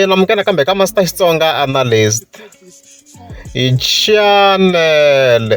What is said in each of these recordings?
namukela kambe ka Master Xitsonga Analyst channel.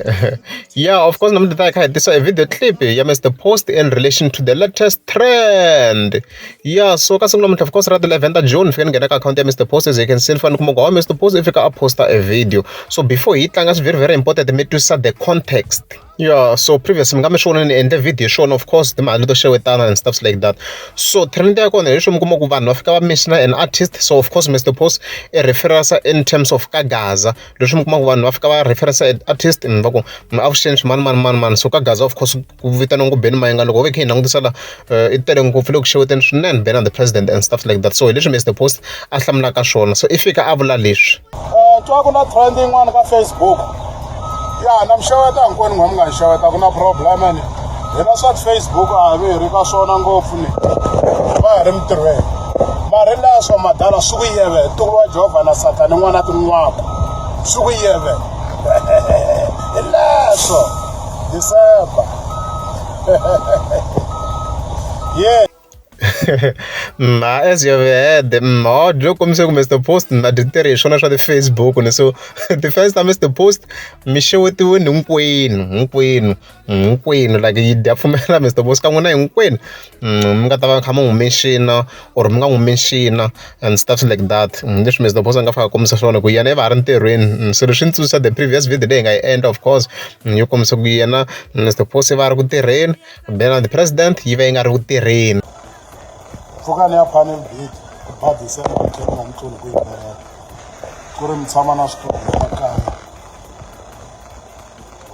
Yeah, of course, I'm this a video clip. Yeah, Mr. Post in relation to the latest trend. Yeah, so of course, rather event June if you can get a account Mr. Post as you can see Mr. Post if you can post a video. So before it, it's very important to set the context. Yeah, so previously I'm showing in the video shown of course the little show with and stuff like that. So trend ya kona leswi mukuma ku vanhu va fika va mention an artist, so of course Mr. Post a reference in terms of kagaza leswi mukuma ku vanhu va fika va reference an artist in va ku a change man so kagaza of course ku vitana ngo Ben Mayenga loko ve khe langutisa la I tele ngopfu loko xeweteni swinene Ben and the president and stuff like that. So leswi Mr. Post a hlamulaka swona, so ifika a vula leswi twa ku na trending one ka Facebook. Yeah, I'm sure that I'm going to show it. I'm no problem. And that's what Facebook are. We are so on go for me. But I'm through. Marilla so madala sugiyeve. Tuwa Jova na Satan. One at one. Sugiyeve. Elaso. December. Yeah. As you've heard, look, Mr. Post, na deterioration of the Facebook, and so the first time Mr. Post, me show it to Queen, like you definitely Mr. Post, come on, Queen, Mgata come on, machine or Mgang machine and stuff like that. This Mr. Post and Gafa comes on, we never aren't rain. Solution to the previous video, I end, of course, you come so Guyana, Mr. Post, if I would rain, then the president, even I would rain. Fukani ya panel beat badi se na mtendo na mtu ngui kuri mtsama na studio makani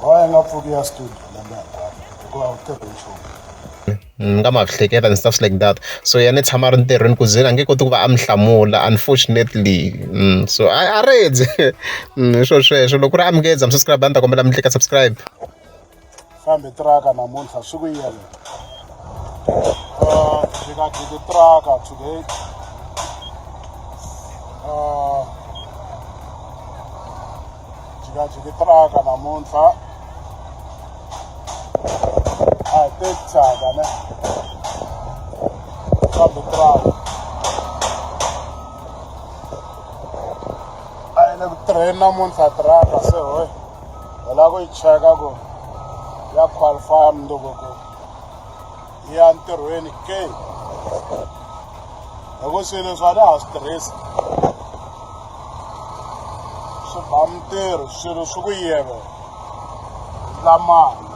waya ngafuki ya studio na kwa hotel ngama hleketa and stuff like that. So yana tshama ri ntirhweni ku zela nge koti ku va amhlamula unfortunately. So I read swo sweswo loko ri amukeza subscribe anda kombela mi klika subscribe fambe traka namuntlha swi ku yela we got the tracker today. We got the tracker namuntlha. I take tracker ne. From the tracker. I never train namuntlha tracker se hoy. Wala ko icheka go. Ya qualify mndogo ko. Ya ntirhweni ke loko swilo swa le ha stress swi ba mintirho swilo swi ku yeve la mali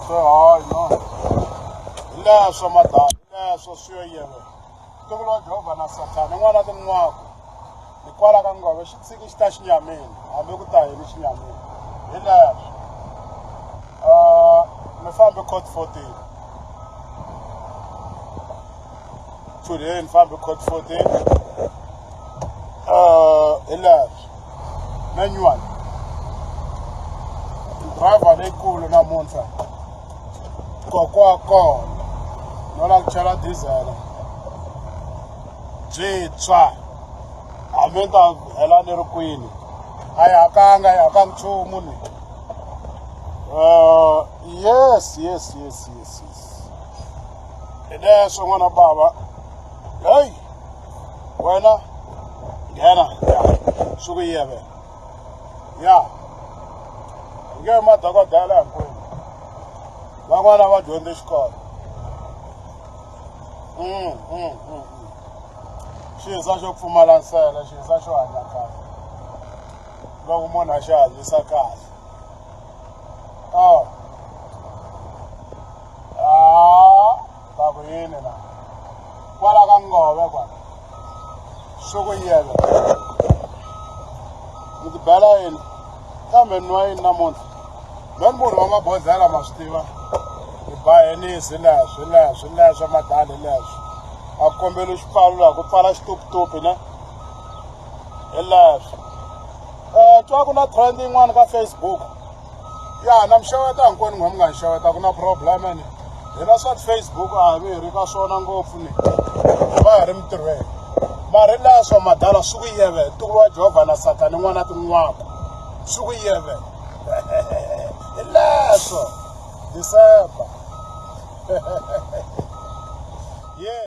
so hayi no leswo madala leswo swi yo yeve tokolo Jehova na Satani n'wana tin'wako ni kwala ka ngove xi tshiki xi ta xinyamini hambi ku ta yini xinyamini hi leswo me fambe court 14 today in fambe court 14 elash manual driver lekulu namuntlha kokwa no la chela diesel jitswa amenta hela ni ri kwini ayakanga yakanchumu ni yes. Ede so ngwana baba. Hey. Wena. Ngena. Ya. Suku yebe. Ya. Nge madokodela nkwe. Vangwana va dyondze xikolo. Xiza xo pfumala nsele, xiza xo hanya kahle. Loko munhu a xi hanyisa kahle. Yini na kwala ka ngove kwa swo ku yela ni ti bela yini kambe nwa yini namuntlha loko munhu wa mabodlela ma swi tiva ni bahenisi leswo madali leswo a kombela xipfalo laha ku pfala xituputupi ne hi leswo twa ku na trend yin'wana ka Facebook. Ya na mi xeweta hinkwenu n'we mi nga xeweta ku na problem ene that's what Facebook are. We are so on go for me. Barim through. Marilla so madala sugiyeve. Tuwa Jova na Satan one at one. Sugiyeve. Elaso. December. Yeah.